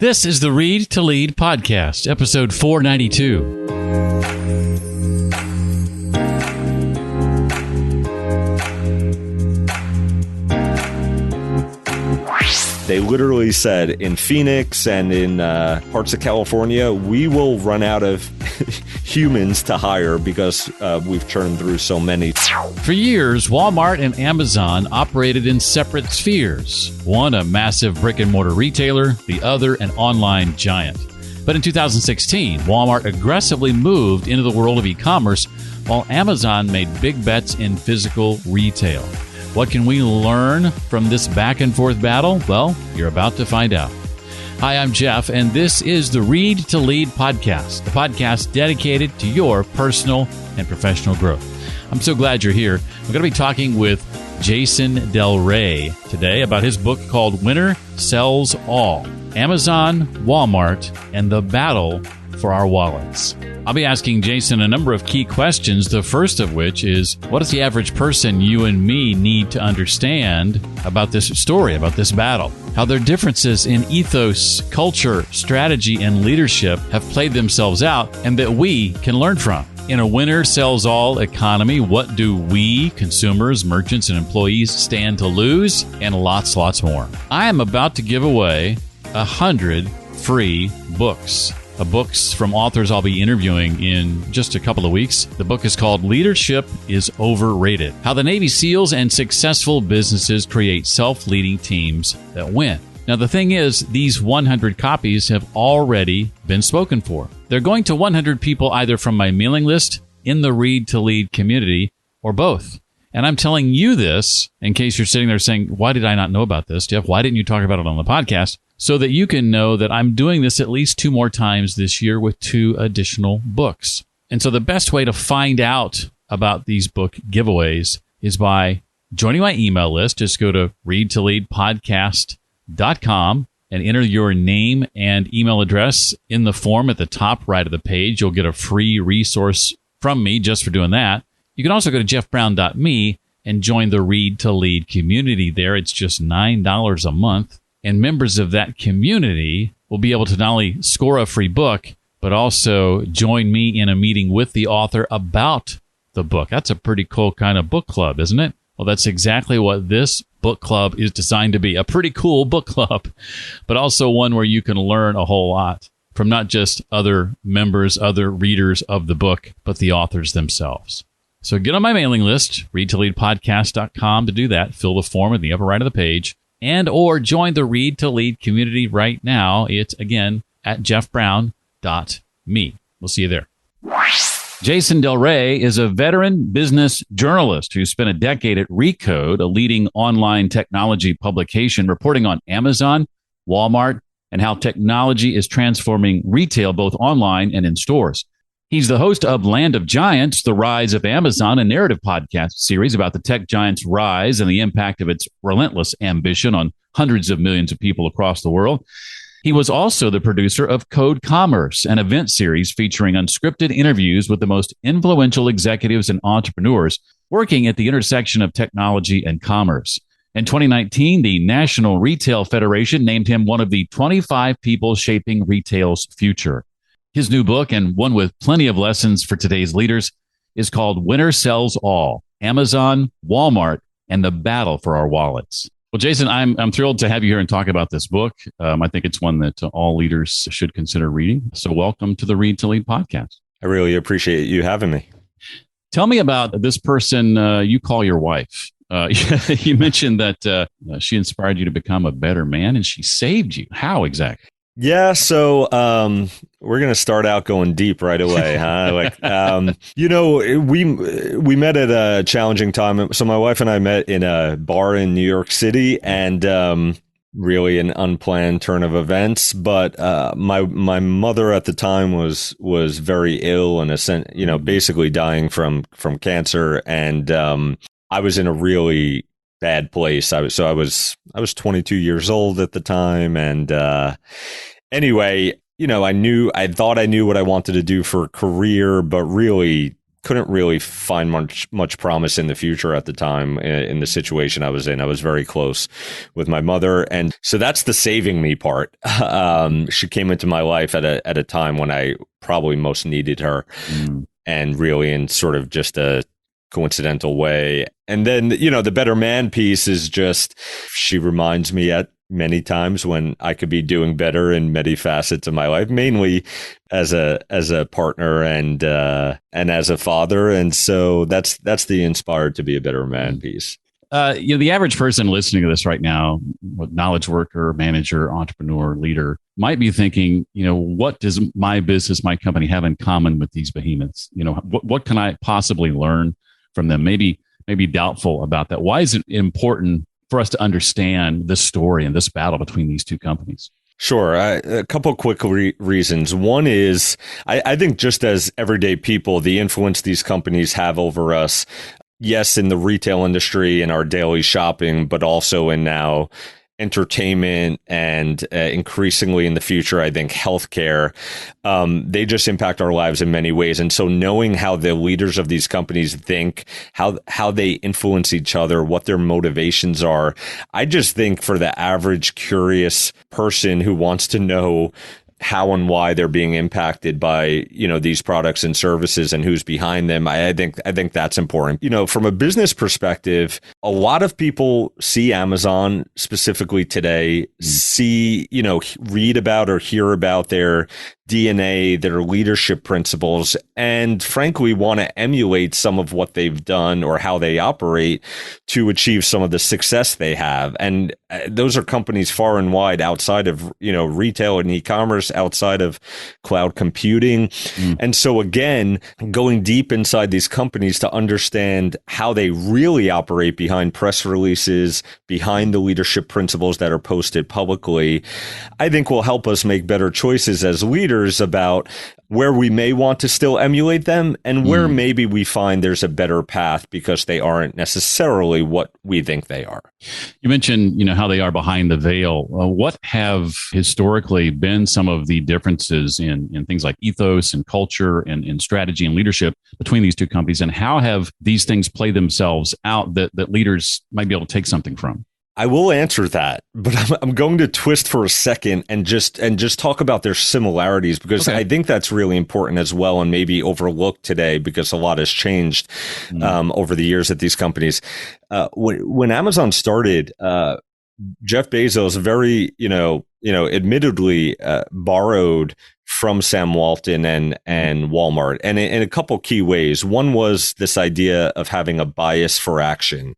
This is the Read to Lead podcast, episode 492. They literally said in Phoenix and in parts of California, we will run out of humans to hire because we've churned through so many. For years, Walmart and Amazon operated in separate spheres. One, a massive brick-and-mortar retailer, the other, an online giant. But in 2016, Walmart aggressively moved into the world of e-commerce, while Amazon made big bets in physical retail. What can we learn from this back-and-forth battle? Well, you're about to find out. Hi, I'm Jeff, and this is the Read to Lead podcast, the podcast dedicated to your personal and professional growth. I'm so glad you're here. We're going to be talking with Jason Del Rey today about his book called Winner Sells All, Amazon, Walmart, and the Battle for Our Wallets. I'll be asking Jason a number of key questions, the first of which is, what does the average person, you and me, need to understand about this story, about this battle? How their differences in ethos, culture, strategy, and leadership have played themselves out and that we can learn from. In a winner-sells-all economy, what do we, consumers, merchants, and employees stand to lose? And lots more. I am about to give away 100 free books. Books from authors I'll be interviewing in just a couple of weeks. The book is called Leadership is Overrated: How the Navy SEALs and Successful Businesses Create Self-Leading Teams That Win. Now, the thing is, these 100 copies have already been spoken for. They're going to 100 people either from my mailing list, in the Read to Lead community, or both. And I'm telling you this in case you're sitting there saying, why did I not know about this, Jeff? Why didn't you talk about it on the podcast? So that you can know that I'm doing this at least 2 more times this year with 2 additional books. And so the best way to find out about these book giveaways is by joining my email list. Just go to readtoleadpodcast.com and enter your name and email address in the form at the top right of the page. You'll get a free resource from me just for doing that. You can also go to jeffbrown.me and join the Read to Lead community there. It's just $9 a month. And members of that community will be able to not only score a free book, but also join me in a meeting with the author about the book. That's a pretty cool kind of book club, isn't it? Well, that's exactly what this book club is designed to be. A pretty cool book club, but also one where you can learn a whole lot from not just other members, other readers of the book, but the authors themselves. So get on my mailing list, readtoleadpodcast.com to do that. Fill the form in the upper right of the page. And or join the Read to Lead community right now. It's, again, at jeffbrown.me. We'll see you there. Jason Del Rey is a veteran business journalist who spent a decade at Recode, a leading online technology publication, reporting on Amazon, Walmart, and how technology is transforming retail both online and in stores. He's the host of Land of Giants, The Rise of Amazon, a narrative podcast series about the tech giant's rise and the impact of its relentless ambition on hundreds of millions of people across the world. He was also the producer of Code Commerce, an event series featuring unscripted interviews with the most influential executives and entrepreneurs working at the intersection of technology and commerce. In 2019, the National Retail Federation named him one of the 25 people shaping retail's future. His new book, and one with plenty of lessons for today's leaders, is called Winner Sells All, Amazon, Walmart, and the Battle for Our Wallets. Well, Jason, I'm thrilled to have you here and talk about this book. I think it's one that all leaders should consider reading. So welcome to the Read to Lead podcast. I really appreciate you having me. Tell me about this person you call your wife. You mentioned that she inspired you to become a better man, and she saved you. How exactly? Yeah, so we're gonna start out going deep right away, huh? We met at a challenging time. So my wife and I met in a bar in New York City, and really an unplanned turn of events. But my mother at the time was very ill and basically dying from cancer, and I was in a really bad place. I was 22 years old at the time, and anyway, I thought I knew what I wanted to do for a career, but really couldn't really find much promise in the future at the time in the situation I was in. I was very close with my mother, and so that's the saving me part. She came into my life at a time when I probably most needed her, and really in sort of just a coincidental way. And then, the better man piece is just, she reminds me at many times when I could be doing better in many facets of my life, mainly as a partner and as a father. And so that's the inspired to be a better man piece. The average person listening to this right now, knowledge worker, manager, entrepreneur, leader, might be thinking, what does my business, my company have in common with these behemoths? What can I possibly learn from them? Maybe doubtful about that. Why is it important for us to understand this story and this battle between these two companies? Sure. A couple of quick reasons. One is, I think just as everyday people, the influence these companies have over us, yes, in the retail industry, in our daily shopping, but also in now entertainment and increasingly in the future, I think healthcare, they just impact our lives in many ways. And so knowing how the leaders of these companies think, how they influence each other, what their motivations are, I just think for the average curious person who wants to know how and why they're being impacted by, these products and services and who's behind them. I think that's important. From a business perspective, a lot of people see Amazon specifically today, read about or hear about their DNA, their leadership principles, and frankly want to emulate some of what they've done or how they operate to achieve some of the success they have. And those are companies far and wide outside of, retail and e-commerce, outside of cloud computing. And so again, going deep inside these companies to understand how they really operate behind press releases, behind the leadership principles that are posted publicly, I think will help us make better choices as leaders about where we may want to still emulate them and where maybe we find there's a better path because they aren't necessarily what we think they are. You mentioned, how they are behind the veil. What have historically been some of the differences in things like ethos and culture and in strategy and leadership between these two companies? And how have these things played themselves out that leaders might be able to take something from? I will answer that, but I'm going to twist for a second and just talk about their similarities, because I think that's really important as well, and maybe overlooked today because a lot has changed over the years at these companies. When Amazon started, Jeff Bezos very, admittedly borrowed from Sam Walton and Walmart, and in a couple key ways. One was this idea of having a bias for action,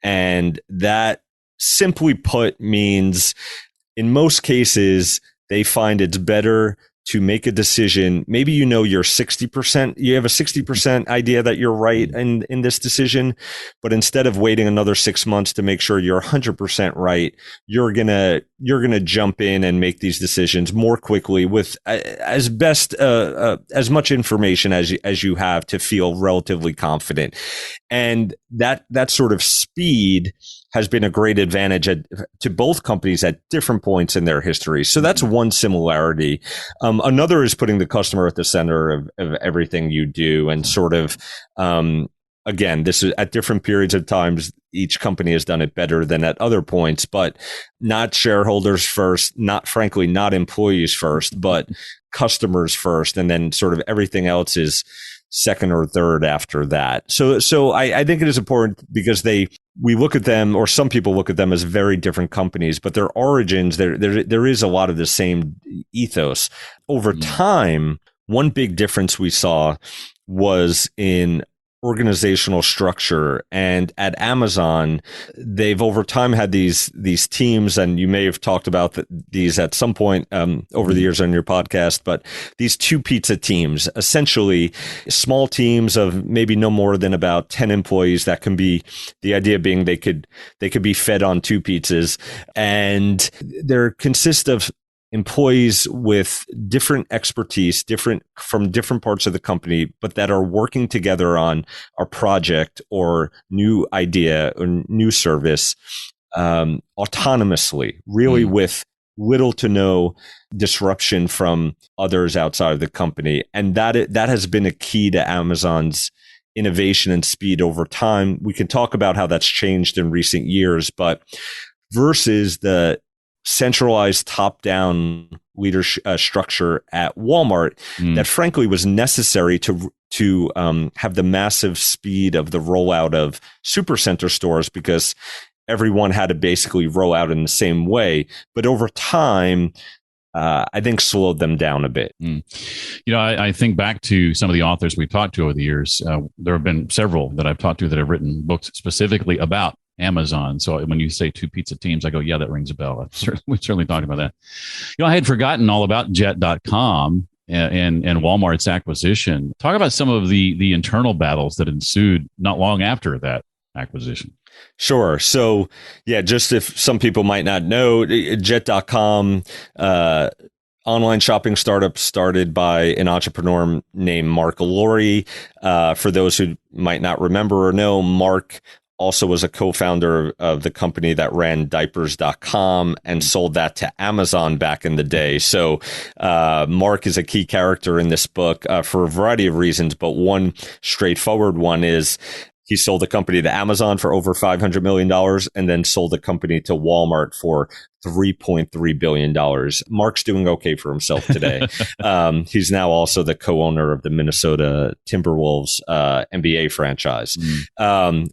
and that, simply put, means in most cases, they find it's better to make a decision. Maybe you're 60%, you have a 60% idea that you're right in this decision, but instead of waiting another 6 months to make sure you're 100% right, you're gonna jump in and make these decisions more quickly with as much information as you have to feel relatively confident. And that sort of speed has been a great advantage to both companies at different points in their history. So that's one similarity. Another is putting the customer at the center of everything you do, and sort of, again, this is at different periods of times. Each company has done it better than at other points, but not shareholders first, not employees first, but customers first. And then sort of everything else is second or third after that. So I think it is important because we look at them, or some people look at them, as very different companies, but their origins, there is a lot of the same ethos. Over time, one big difference we saw was in organizational structure. And at Amazon, they've over time had these teams, and you may have talked about these at some point over the years on your podcast, but these 2 pizza teams, essentially small teams of maybe no more than about 10 employees that can be, the idea being they could be fed on 2 pizzas, and they consist of employees with different expertise, from different parts of the company, but that are working together on a project or new idea or new service autonomously, really with little to no disruption from others outside of the company. And that has been a key to Amazon's innovation and speed over time. We can talk about how that's changed in recent years, but versus the centralized top-down leadership structure at Walmart that frankly was necessary to have the massive speed of the rollout of supercenter stores, because everyone had to basically roll out in the same way. But over time, I think slowed them down a bit. I think back to some of the authors we've talked to over the years. There have been several that I've talked to that have written books specifically about Amazon. So when you say two pizza teams, I go, yeah, that rings a bell. We certainly talked about that. I had forgotten all about Jet.com and Walmart's acquisition. Talk about some of the internal battles that ensued not long after that acquisition. Sure. So, just if some people might not know, Jet.com, online shopping startup started by an entrepreneur named Marc Lore. For those who might not remember or know, Marc also was a co-founder of the company that ran diapers.com and sold that to Amazon back in the day. So Marc is a key character in this book for a variety of reasons, but one straightforward one is he sold the company to Amazon for over $500 million and then sold the company to Walmart for $3.3 billion. Marc's doing okay for himself today. He's now also the co-owner of the Minnesota Timberwolves NBA franchise.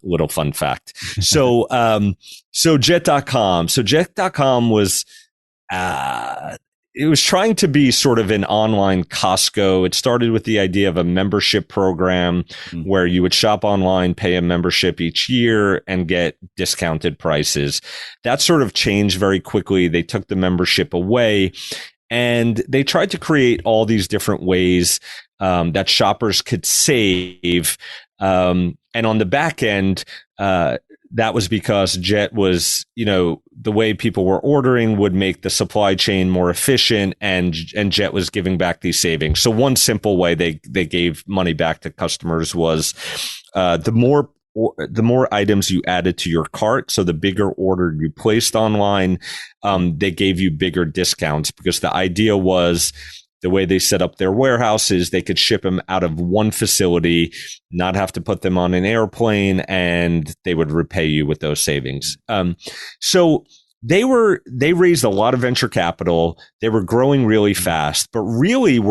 Little fun fact. So Jet.com. So Jet.com was it was trying to be sort of an online Costco. It started with the idea of a membership program where you would shop online, pay a membership each year, and get discounted prices. That sort of changed very quickly. They took the membership away, and they tried to create all these different ways that shoppers could save. And on the back end, that was because Jet was, the way people were ordering would make the supply chain more efficient, and Jet was giving back these savings. So one simple way they gave money back to customers was the more items you added to your cart, so the bigger order you placed online, they gave you bigger discounts, because the idea was the way they set up their warehouses, they could ship them out of one facility, not have to put them on an airplane, and they would repay you with those savings. So they raised a lot of venture capital. They were growing really fast, but really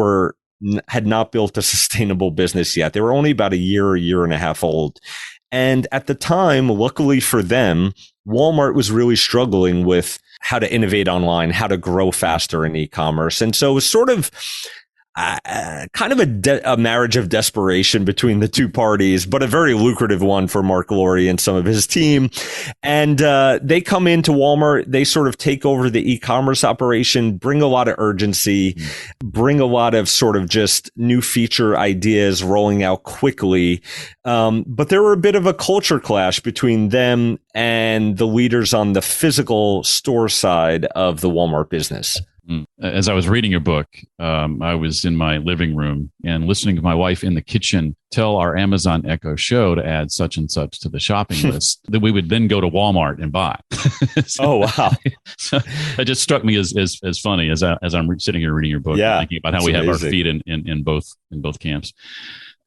had not built a sustainable business yet. They were only about a year and a half old. And at the time, luckily for them, Walmart was really struggling with how to innovate online, how to grow faster in e-commerce. And so it was sort of kind of a marriage of desperation between the two parties, but a very lucrative one for Marc Lore and some of his team. And they come into Walmart, they sort of take over the e-commerce operation, bring a lot of urgency, bring a lot of sort of just new feature ideas rolling out quickly. But there were a bit of a culture clash between them and the leaders on the physical store side of the Walmart business. As I was reading your book, I was in my living room and listening to my wife in the kitchen tell our Amazon Echo Show to add such and such to the shopping list that we would then go to Walmart and buy. Oh, wow. So that just struck me as funny as I'm sitting here reading your book, and thinking about how we have our feet in both camps.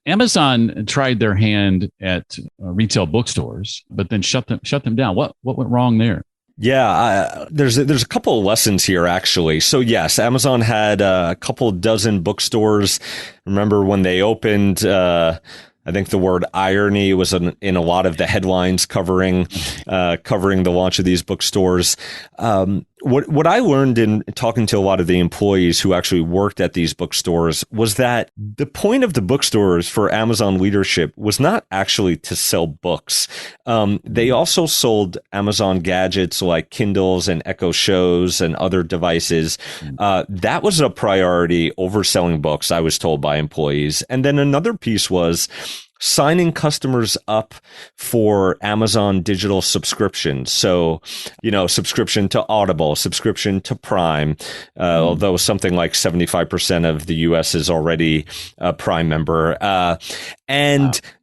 Amazon tried their hand at retail bookstores, but then shut them down. What went wrong there? Yeah, there's a couple of lessons here, actually. So yes, Amazon had a couple dozen bookstores. Remember when they opened, I think the word irony was in a lot of the headlines covering the launch of these bookstores. What I learned in talking to a lot of the employees who actually worked at these bookstores was that the point of the bookstores for Amazon leadership was not actually to sell books. They also sold Amazon gadgets like Kindles and Echo Shows and other devices. That was a priority over selling books, I was told by employees. And then another piece was signing customers up for Amazon digital subscriptions. So, subscription to Audible, subscription to Prime, although something like 75% of the US is already a Prime member.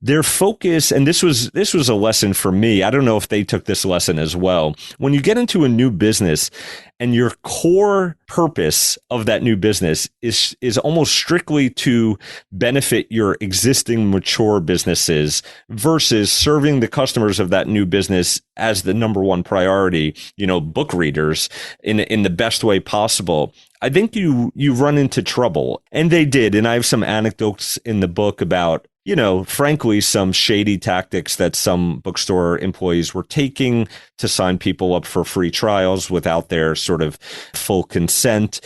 Their focus, and this was a lesson for me. I don't know if they took this lesson as well. When you get into a new business, and your core purpose of that new business is almost strictly to benefit your existing mature businesses versus serving the customers of that new business as the number one priority, book readers in the best way possible, I think you run into trouble. And they did. And I have some anecdotes in the book about, frankly, some shady tactics that some bookstore employees were taking to sign people up for free trials without their sort of full consent.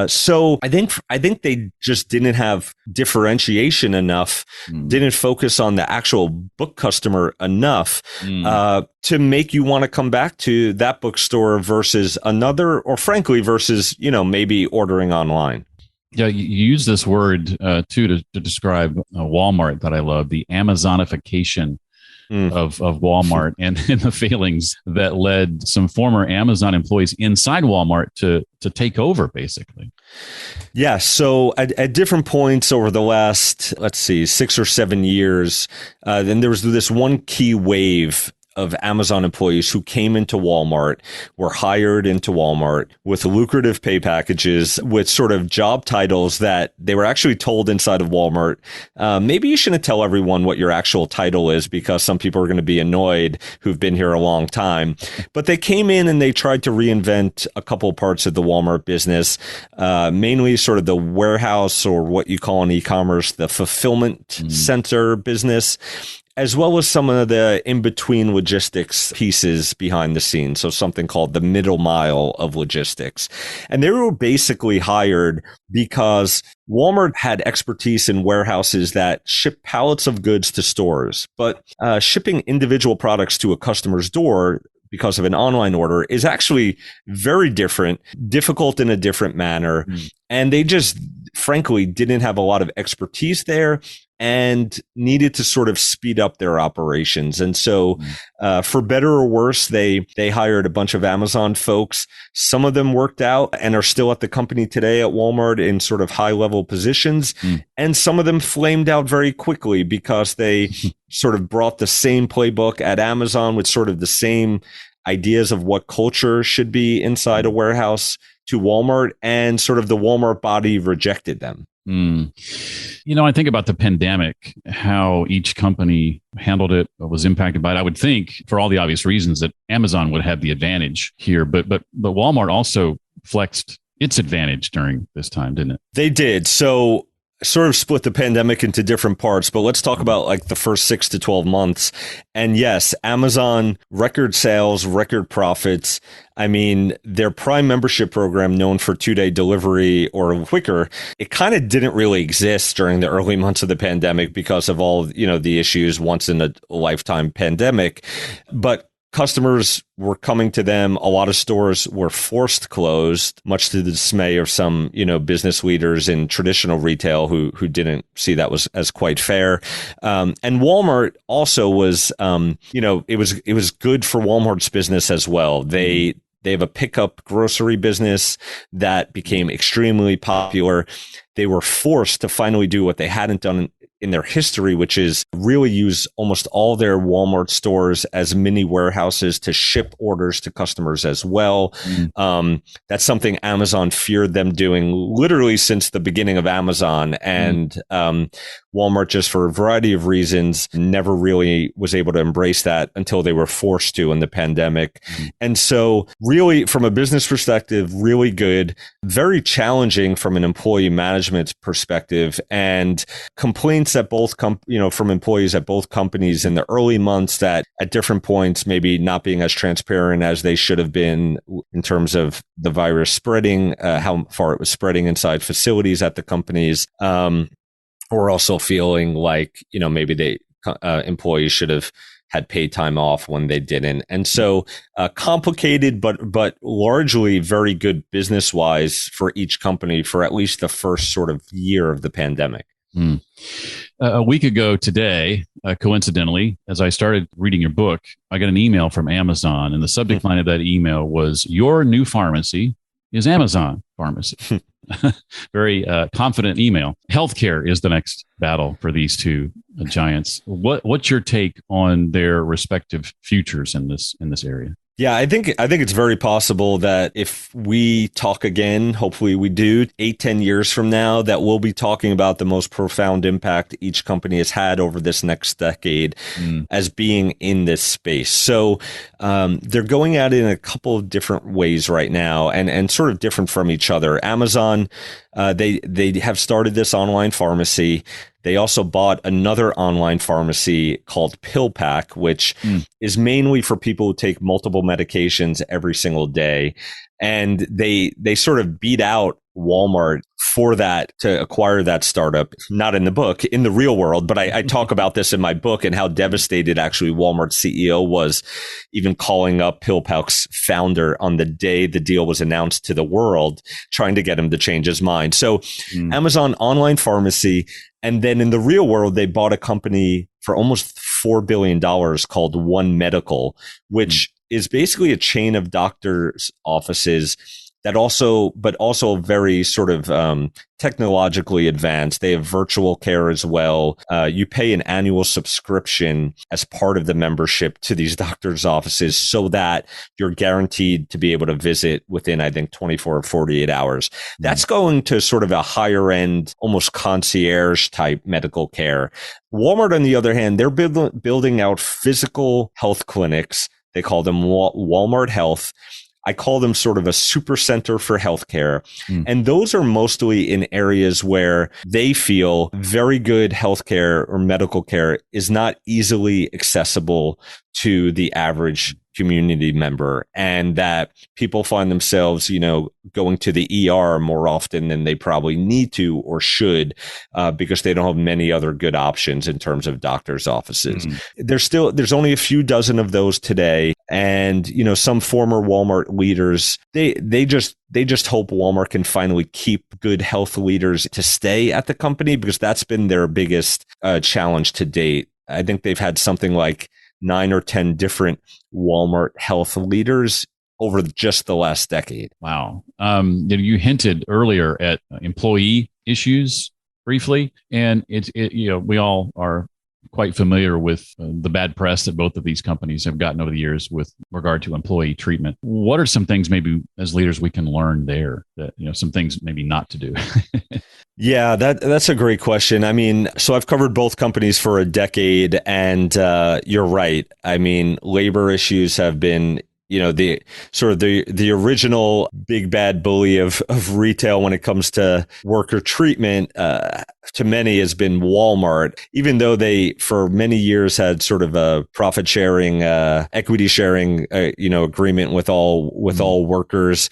So I think they just didn't have differentiation enough, didn't focus on the actual book customer enough to make you want to come back to that bookstore versus another, or frankly, versus, maybe ordering online. Yeah, you use this word too to describe Walmart that I love, the Amazonification of Walmart and the failings that led some former Amazon employees inside Walmart to take over, basically. Yeah. So at different points over the last, 6 or 7 years, then there was this one key wave of Amazon employees who came into Walmart, were hired into Walmart with lucrative pay packages, with sort of job titles that they were actually told inside of Walmart, maybe you shouldn't tell everyone what your actual title is because some people are going to be annoyed who've been here a long time. But they came in and they tried to reinvent a couple parts of the Walmart business, mainly sort of the warehouse, or what you call in e-commerce, the fulfillment center business, as well as some of the in-between logistics pieces behind the scenes. So something called the middle mile of logistics. And they were basically hired because Walmart had expertise in warehouses that ship pallets of goods to stores, but shipping individual products to a customer's door because of an online order is actually very difficult in a different manner. And they just, frankly, didn't have a lot of expertise there and needed to sort of speed up their operations. And so, for better or worse, they hired a bunch of Amazon folks. Some of them worked out and are still at the company today at Walmart in sort of high level positions. And some of them flamed out very quickly because they sort of brought the same playbook at Amazon with sort of the same ideas of what culture should be inside a warehouse to Walmart, and sort of the Walmart body rejected them. I think about the pandemic, how each company handled it, was impacted by it. I would think, for all the obvious reasons, that Amazon would have the advantage here, but Walmart also flexed its advantage during this time, didn't it? They did. So sort of split the pandemic into different parts, but let's talk about like the first 6 to 12 months. And yes, Amazon, record sales, record profits. I mean, their Prime membership program, known for 2-day delivery or quicker, it kind of didn't really exist during the early months of the pandemic because of all, the issues, once in a lifetime pandemic. But customers were coming to them. A lot of stores were forced closed, much to the dismay of some, business leaders in traditional retail who didn't see that was as quite fair. And Walmart also was, it was good for Walmart's business as well. They have a pickup grocery business that became extremely popular. They were forced to finally do what they hadn't done in their history, which is really use almost all their Walmart stores as mini warehouses to ship orders to customers as well. That's something Amazon feared them doing literally since the beginning of Amazon. And Walmart, just for a variety of reasons, never really was able to embrace that until they were forced to in the pandemic. And so really, from a business perspective, really good, very challenging from an employee management perspective, and complaints at both from employees at both companies in the early months that at different points maybe not being as transparent as they should have been in terms of the virus spreading, how far it was spreading inside facilities at the companies, or also feeling like maybe employees should have had paid time off when they didn't. And so complicated, but largely very good business wise for each company for at least the first sort of year of the pandemic. A week ago today, coincidentally, as I started reading your book, I got an email from Amazon, and the subject line of that email was, "Your new pharmacy is Amazon Pharmacy." Very confident email. Healthcare is the next battle for these two giants. What's your take on their respective futures in this area? Yeah, I think it's very possible that if we talk again, hopefully we do 8, 10 years from now, that we'll be talking about the most profound impact each company has had over this next decade as being in this space. So they're going at it in a couple of different ways right now, and sort of different from each other. Amazon, they have started this online pharmacy. They also bought another online pharmacy called PillPack, which is mainly for people who take multiple medications every single day. And they sort of beat out Walmart for that, to acquire that startup. Not in the book, in the real world, but I talk about this in my book and how devastated actually Walmart's CEO was, even calling up PillPack's founder on the day the deal was announced to the world, trying to get him to change his mind. So Amazon online pharmacy. And then in the real world, they bought a company for almost $4 billion called One Medical, which is basically a chain of doctors' offices that also very sort of technologically advanced. They have virtual care as well. You pay an annual subscription as part of the membership to these doctors' offices so that you're guaranteed to be able to visit within, I think, 24 or 48 hours. That's going to sort of a higher end, almost concierge type medical care. Walmart, on the other hand, they're building out physical health clinics. They call them Walmart Health. I call them sort of a super center for healthcare. And those are mostly in areas where they feel very good healthcare or medical care is not easily accessible to the average community member, and that people find themselves, going to the ER more often than they probably need to or should, because they don't have many other good options in terms of doctors' offices. There's only a few dozen of those today. And, some former Walmart leaders, they just hope Walmart can finally keep good health leaders to stay at the company, because that's been their biggest challenge to date. I think they've had something like 9 or 10 different Walmart health leaders over just the last decade. Wow. You hinted earlier at employee issues briefly, and we all are quite familiar with the bad press that both of these companies have gotten over the years with regard to employee treatment. What are some things maybe as leaders we can learn there that, some things maybe not to do? Yeah, that's a great question. I mean, so I've covered both companies for a decade, and you're right. I mean, labor issues have been, the sort of the original big bad bully of retail when it comes to worker treatment, to many has been Walmart, even though they for many years had sort of a profit sharing, equity sharing, agreement with all workers.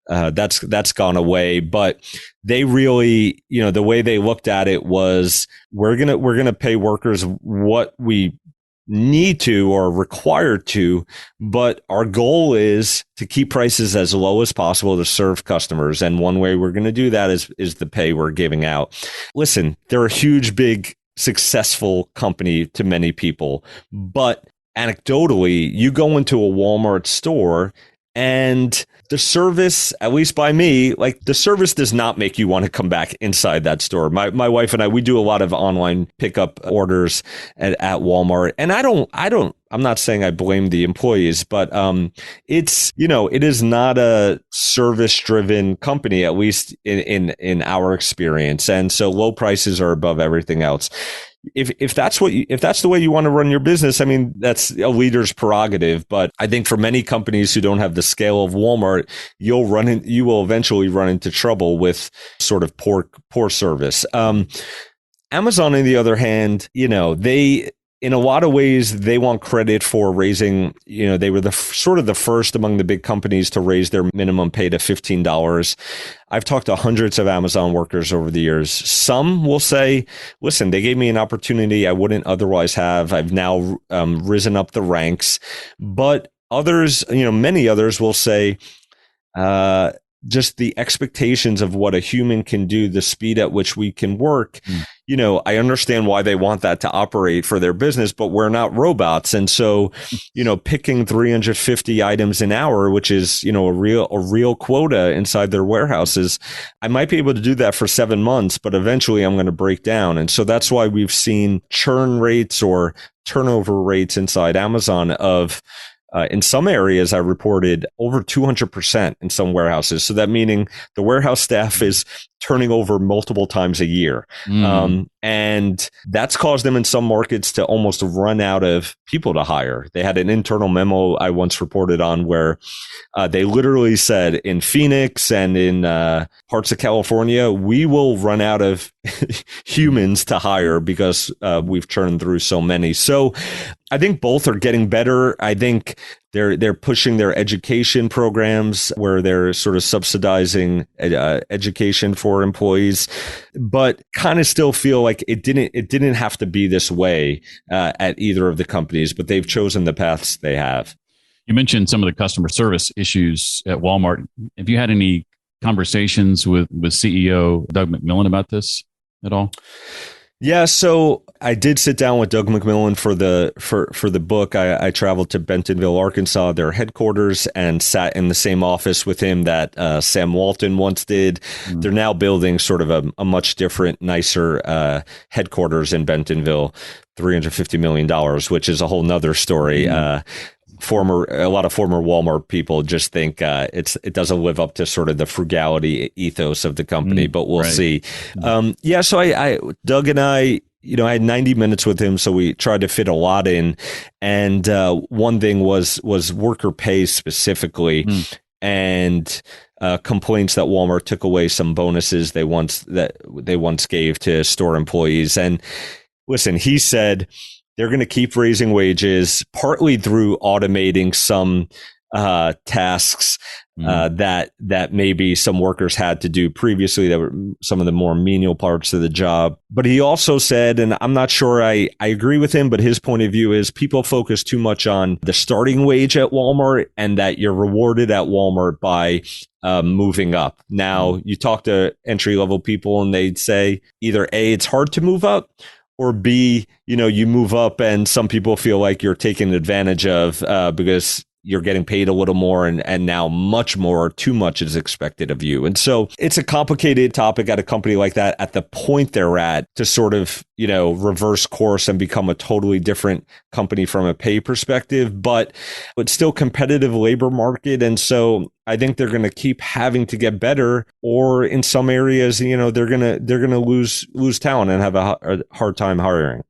That's gone away, but they really, the way they looked at it was, we're going to pay workers what we need to or required to, but our goal is to keep prices as low as possible to serve customers. And one way we're going to do that is the pay we're giving out. Listen, they're a huge, big, successful company to many people, but anecdotally, you go into a Walmart store and the service, at least by me, like the service does not make you want to come back inside that store. My wife and I, we do a lot of online pickup orders at Walmart, and I'm not saying I blame the employees, but it is not a service-driven company, at least in our experience, and so low prices are above everything else. If that's the way you want to run your business, I mean, that's a leader's prerogative. But I think for many companies who don't have the scale of Walmart, you will eventually run into trouble with sort of poor service. Amazon, on the other hand, they, in a lot of ways, they want credit for raising, they were the first among the big companies to raise their minimum pay to $15. I've talked to hundreds of Amazon workers over the years. Some will say, listen, they gave me an opportunity I wouldn't otherwise have. I've now risen up the ranks. But others, many others will say, just the expectations of what a human can do, the speed at which we can work. I understand why they want that to operate for their business, but we're not robots. And so, picking 350 items an hour, which is, a real quota inside their warehouses, I might be able to do that for 7 months, but eventually I'm going to break down. And so that's why we've seen churn rates or turnover rates inside Amazon of In some areas, I reported over 200% in some warehouses. So that meaning the warehouse staff is turning over multiple times a year. And that's caused them in some markets to almost run out of people to hire. They had an internal memo I once reported on where they literally said in Phoenix and in parts of California, we will run out of humans to hire because we've churned through so many. So I think both are getting better. I think they're pushing their education programs where they're sort of subsidizing education for employees, but kind of still feel like it didn't have to be this way at either of the companies, but they've chosen the paths they have. You mentioned some of the customer service issues at Walmart. Have you had any conversations with CEO Doug McMillon about this at all? Yeah, so I did sit down with Doug McMillon for the book. I traveled to Bentonville, Arkansas, their headquarters, and sat in the same office with him that Sam Walton once did. They're now building sort of a much different, nicer headquarters in Bentonville, $350 million, which is a whole nother story. A lot of former Walmart people just think it doesn't live up to sort of the frugality ethos of the company, but we'll see. So I Doug and I had 90 minutes with him, so we tried to fit a lot in. And one thing was worker pay specifically, and complaints that Walmart took away some bonuses they once gave to store employees. And listen, he said they're going to keep raising wages, partly through automating some tasks that maybe some workers had to do previously that were some of the more menial parts of the job. But he also said, and I'm not sure I agree with him, but his point of view is people focus too much on the starting wage at Walmart and that you're rewarded at Walmart by moving up. Now, you talk to entry-level people and they'd say either A, it's hard to move up, or B, you move up and some people feel like you're taken advantage of because you're getting paid a little more and now much more, too much is expected of you. And so it's a complicated topic at a company like that at the point they're at to sort of, reverse course and become a totally different company from a pay perspective, but it's still competitive labor market. And so I think they're going to keep having to get better, or in some areas, they're going to lose talent and have a hard time hiring.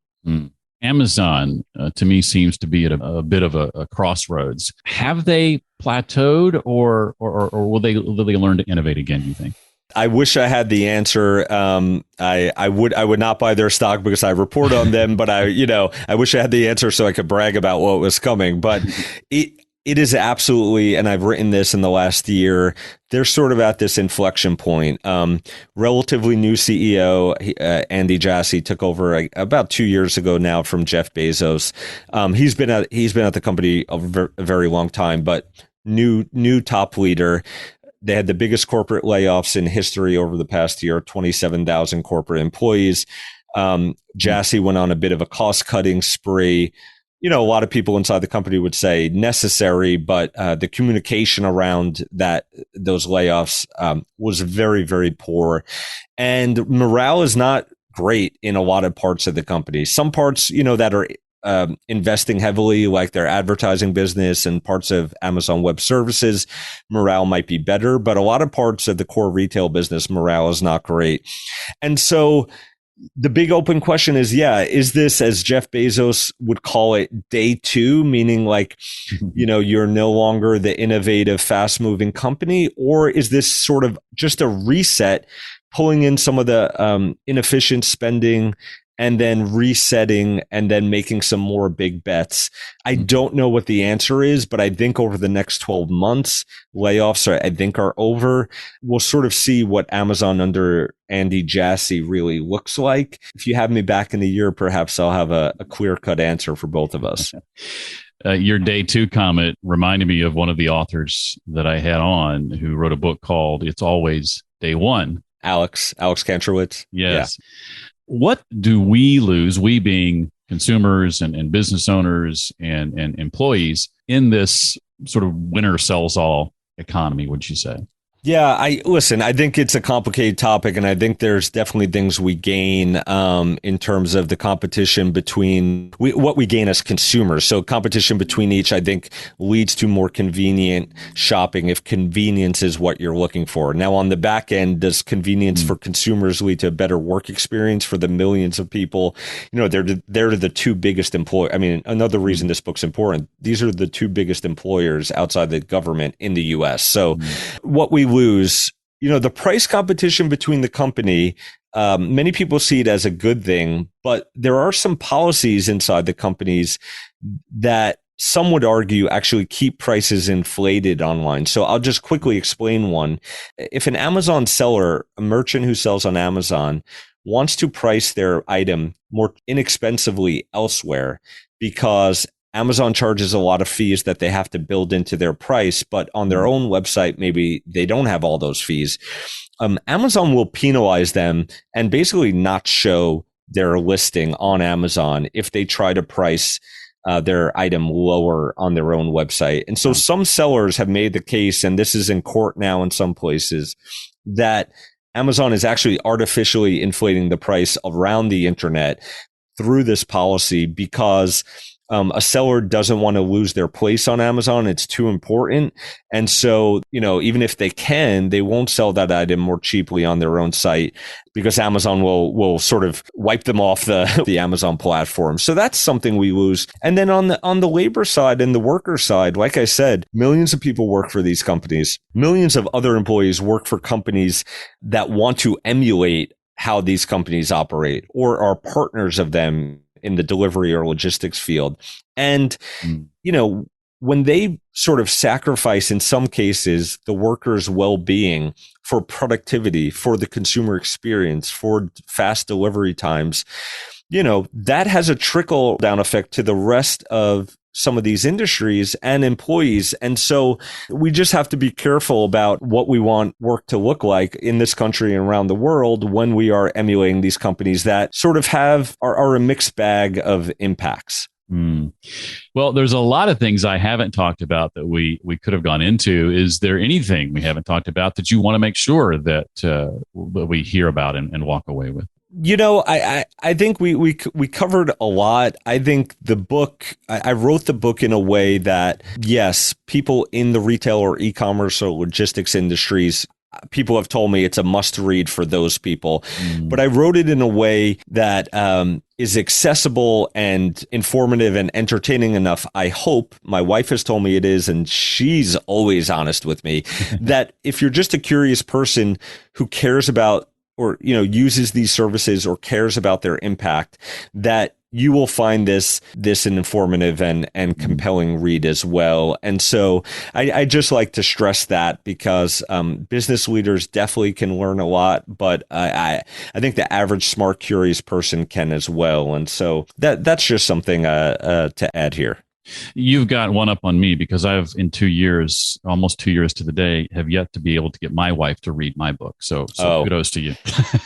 Amazon, to me, seems to be at a bit of a crossroads. Have they plateaued, or will they learn to innovate again, do you think? I wish I had the answer. I would not buy their stock because I report on them, but I wish I had the answer so I could brag about what was coming. But it is absolutely, and I've written this in the last year, they're sort of at this inflection point. Relatively new CEO, Andy Jassy, took over about 2 years ago now from Jeff Bezos. He's been at the company a very long time, but new top leader. They had the biggest corporate layoffs in history over the past year, 27,000 corporate employees. Jassy went on a bit of a cost-cutting spree. A lot of people inside the company would say necessary, but the communication around those layoffs was very, very poor. And morale is not great in a lot of parts of the company. Some parts, that are investing heavily, like their advertising business and parts of Amazon Web Services, morale might be better. But a lot of parts of the core retail business, morale is not great. And so the big open question is, is this, as Jeff Bezos would call it, day two, meaning like, you're no longer the innovative, fast moving company, or is this sort of just a reset, pulling in some of the inefficient spending and then resetting and then making some more big bets? I don't know what the answer is, but I think over the next 12 months, layoffs are over. We'll sort of see what Amazon under Andy Jassy really looks like. If you have me back in a year, perhaps I'll have a clear-cut answer for both of us. Your day two comment reminded me of one of the authors that I had on who wrote a book called It's Always Day One. Alex Kantrowitz. Yes. Yeah. What do we lose, we being consumers and business owners and employees, in this sort of winner sells all economy, would you say? Yeah, I think it's a complicated topic, and I think there's definitely things we gain in terms of the competition between what we gain as consumers. So competition between each, I think, leads to more convenient shopping if convenience is what you're looking for. Now, on the back end, does convenience for consumers lead to a better work experience for the millions of people? They're the two biggest employers. I mean, another reason this book's important, these are the two biggest employers outside the government in the US. So what we lose, the price competition between the company, many people see it as a good thing, but there are some policies inside the companies that some would argue actually keep prices inflated online. So I'll just quickly explain one. If an Amazon seller, a merchant who sells on Amazon, wants to price their item more inexpensively elsewhere because Amazon charges a lot of fees that they have to build into their price, but on their own website, maybe they don't have all those fees. Amazon will penalize them and basically not show their listing on Amazon if they try to price their item lower on their own website. And so some sellers have made the case, and this is in court now in some places, that Amazon is actually artificially inflating the price around the internet through this policy because a seller doesn't want to lose their place on Amazon. It's too important. And so, even if they can, they won't sell that item more cheaply on their own site because Amazon will sort of wipe them off the Amazon platform. So that's something we lose. And then on the labor side and the worker side, like I said, millions of people work for these companies. Millions of other employees work for companies that want to emulate how these companies operate or are partners of them in the delivery or logistics field. And, when they sort of sacrifice, in some cases, the workers' well-being for productivity, for the consumer experience, for fast delivery times, that has a trickle down effect to the rest of some of these industries and employees. And so we just have to be careful about what we want work to look like in this country and around the world when we are emulating these companies that sort of are a mixed bag of impacts. Well, there's a lot of things I haven't talked about that we could have gone into. Is there anything we haven't talked about that you want to make sure that we hear about and walk away with? I think we covered a lot. I think the book, I wrote the book in a way that, yes, people in the retail or e-commerce or logistics industries, people have told me it's a must read for those people. But I wrote it in a way that is accessible and informative and entertaining enough. I hope. My wife has told me it is, and she's always honest with me, that if you're just a curious person who cares about or uses these services or cares about their impact, that you will find this an informative and compelling read as well. And so I just like to stress that because business leaders definitely can learn a lot, but I think the average smart, curious person can as well. And so that's just something to add here. You've got one up on me because I've, in 2 years, almost 2 years to the day, have yet to be able to get my wife to read my book. So kudos to you.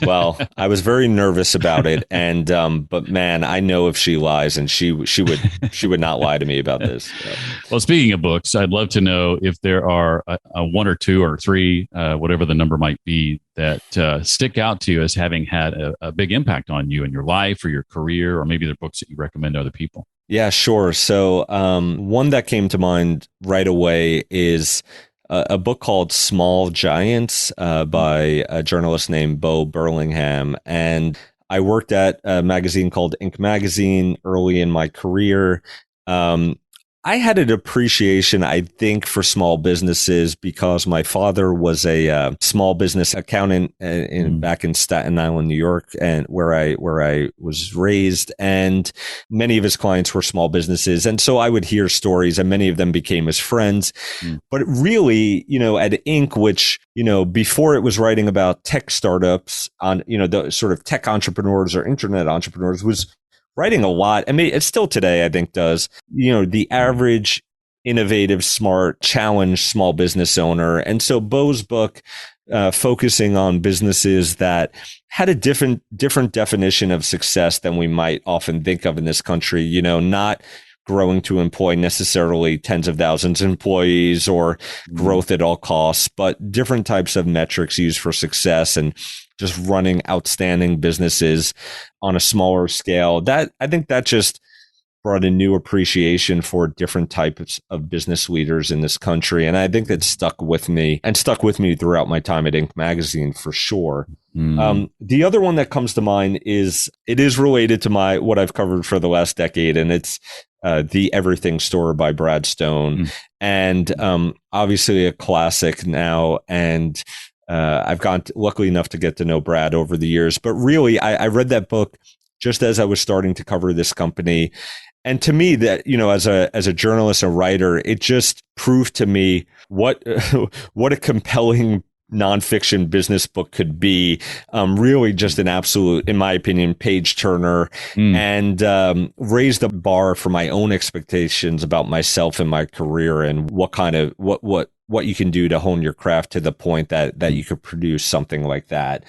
Well, I was very nervous about it, and but man, I know if she lies, and she would not lie to me about this. So. Well, speaking of books, I'd love to know if there are a one or two or three, whatever the number might be, that stick out to you as having had a big impact on you in your life or your career, or maybe they're books that you recommend to other people. Yeah, sure. So one that came to mind right away is a book called Small Giants by a journalist named Bo Burlingham. And I worked at a magazine called Inc. Magazine early in my career. I had an appreciation, I think, for small businesses because my father was a small business accountant back in Staten Island, New York, and where I was raised. And many of his clients were small businesses, and so I would hear stories, and many of them became his friends. But really, at Inc., which before it was writing about tech startups on the sort of tech entrepreneurs or internet entrepreneurs, was writing a lot. I mean, it still today, I think, does, the average innovative, smart, challenged small business owner. And so Bo's book, focusing on businesses that had a different definition of success than we might often think of in this country, not growing to employ necessarily tens of thousands of employees or growth at all costs, but different types of metrics used for success and just running outstanding businesses on a smaller scale. That I think that just brought a new appreciation for different types of business leaders in this country. And I think that stuck with me throughout my time at Inc. magazine for sure. The other one that comes to mind is related to what I've covered for the last decade, and it's The Everything Store by Brad Stone. And obviously a classic now. And I've gotten luckily enough to get to know Brad over the years. But really, I read that book just as I was starting to cover this company. And to me, that, as a journalist, a writer, it just proved to me what a compelling nonfiction business book could be. Really just an absolute, in my opinion, page turner, and raised the bar for my own expectations about myself and my career, and what you can do to hone your craft to the point that you could produce something like that.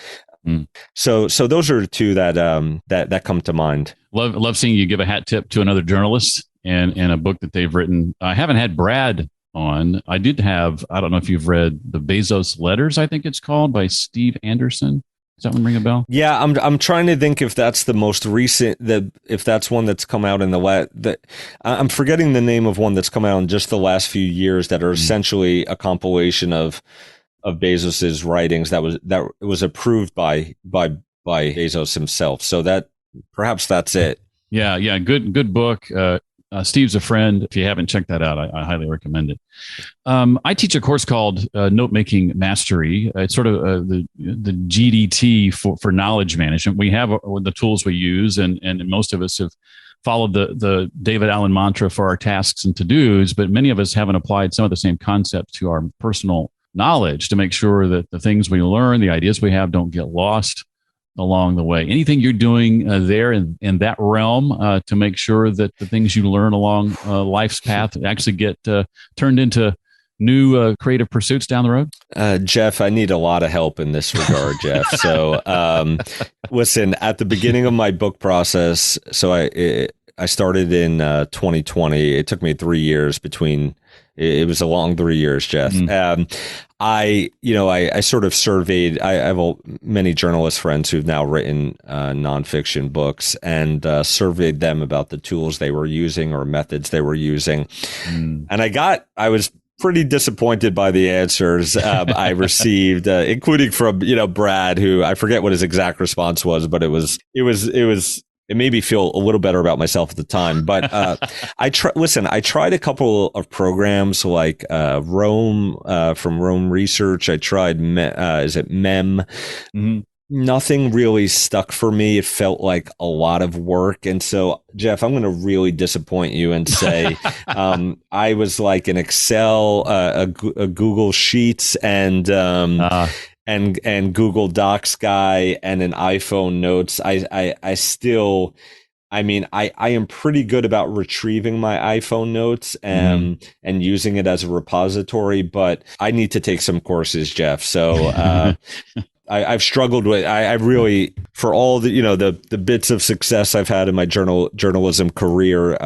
So those are the two that come to mind. Love seeing you give a hat tip to another journalist and a book that they've written. I haven't had Brad on. I did have, I don't know if you've read The Bezos Letters, I think it's called, by Steve Anderson. Does that one ring a bell? Yeah, I'm trying to think if that's the most recent, if that's one that's come out in I'm forgetting the name of one that's come out in just the last few years that are essentially a compilation of Bezos's writings that was approved by Bezos himself. So that perhaps that's it. Yeah. Good book. Steve's a friend. If you haven't checked that out, I highly recommend it. I teach a course called Note Making Mastery. It's sort of the GDT for knowledge management. We have the tools we use, and most of us have followed the David Allen mantra for our tasks and to-dos, but many of us haven't applied some of the same concepts to our personal knowledge to make sure that the things we learn, the ideas we have, don't get lost along the way. Anything you're doing there in that realm to make sure that the things you learn along life's path actually get turned into new creative pursuits down the road? Jeff, I need a lot of help in this regard, Jeff. So listen, at the beginning of my book process, so I started in 2020. It took me 3 years between. It was a long 3 years, Jeff. I sort of surveyed. I have many journalist friends who've now written nonfiction books, and surveyed them about the tools they were using or methods they were using. And I was pretty disappointed by the answers I received, including from Brad, who I forget what his exact response was, but it made me feel a little better about myself at the time. But I tried a couple of programs like Rome from Rome Research. I tried MEM. Nothing really stuck for me. It felt like a lot of work. And so, Jeff, I'm going to really disappoint you and say I was like an Excel, a Google Sheets, and Google Docs guy, and an iPhone Notes. I am pretty good about retrieving my iPhone Notes and using it as a repository, but I need to take some courses, Jeff. So I've struggled with. I really, for all the bits of success I've had in my journalism career,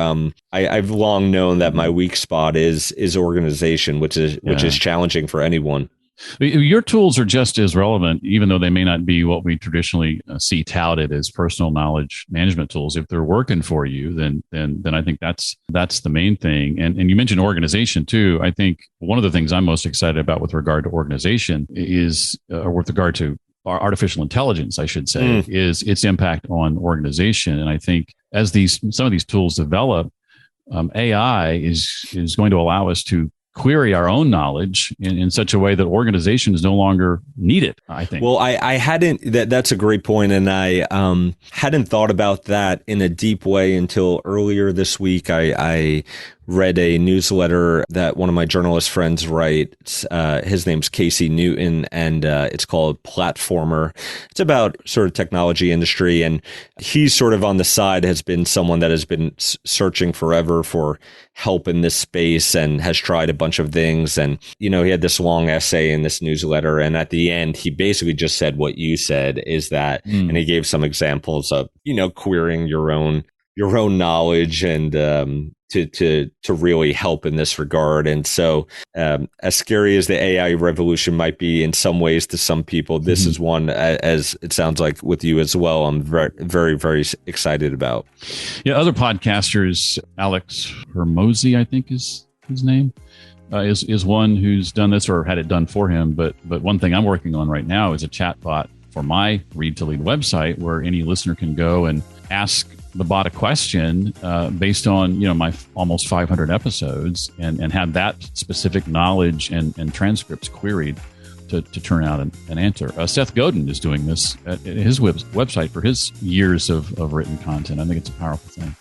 I've long known that my weak spot is organization, which is challenging for anyone. Your tools are just as relevant, even though they may not be what we traditionally see touted as personal knowledge management tools. If they're working for you, then I think that's the main thing. And you mentioned organization too. I think one of the things I'm most excited about with regard to organization is, or with regard to artificial intelligence, I should say, is its impact on organization. And I think as some of these tools develop, AI is going to allow us to query our own knowledge in such a way that organizations no longer need it, I think. Well, I hadn't, that's a great point, and I hadn't thought about that in a deep way until earlier this week. I read a newsletter that one of my journalist friends writes. His name's Casey Newton, and it's called Platformer. It's about sort of technology industry, and he's sort of on the side, has been someone that has been searching forever for help in this space and has tried a bunch of things. And, he had this long essay in this newsletter, and at the end, he basically just said what you said, is that, and he gave some examples of, querying your own knowledge and to really help in this regard. And so, as scary as the AI revolution might be in some ways to some people, this is one, as it sounds like with you as well, I'm very, very, very excited about. Yeah, other podcasters, Alex Hormozi, I think is his name, is one who's done this or had it done for him. But one thing I'm working on right now is a chat bot for my Read to Lead website, where any listener can go and ask the bot a question based on my almost 500 episodes, and have that specific knowledge and transcripts queried to turn out an answer. Seth Godin is doing this at his website for his years of written content. I think it's a powerful thing.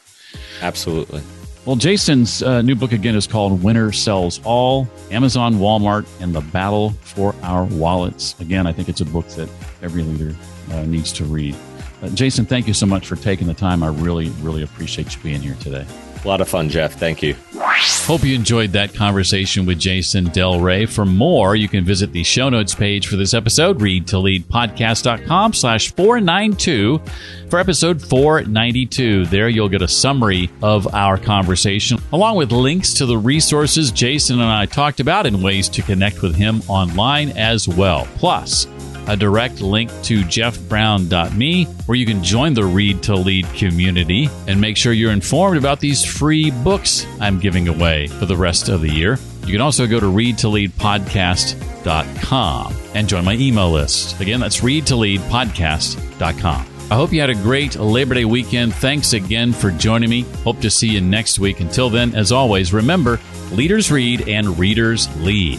Absolutely. Well, Jason's new book again is called Winner Sells All: Amazon, Walmart, and the Battle for Our Wallets. Again, I think it's a book that every leader needs to read. Jason, thank you so much for taking the time. I really, really appreciate you being here today. A lot of fun, Jeff. Thank you. Hope you enjoyed that conversation with Jason Del Rey. For more, you can visit the show notes page for this episode, readtoleadpodcast.com/492 for episode 492. There you'll get a summary of our conversation, along with links to the resources Jason and I talked about and ways to connect with him online as well. Plus, a direct link to jeffbrown.me, where you can join the Read to Lead community and make sure you're informed about these free books I'm giving away for the rest of the year. You can also go to readtoleadpodcast.com and join my email list. Again, that's readtoleadpodcast.com. I hope you had a great Labor Day weekend. Thanks again for joining me. Hope to see you next week. Until then, as always, remember, leaders read and readers lead.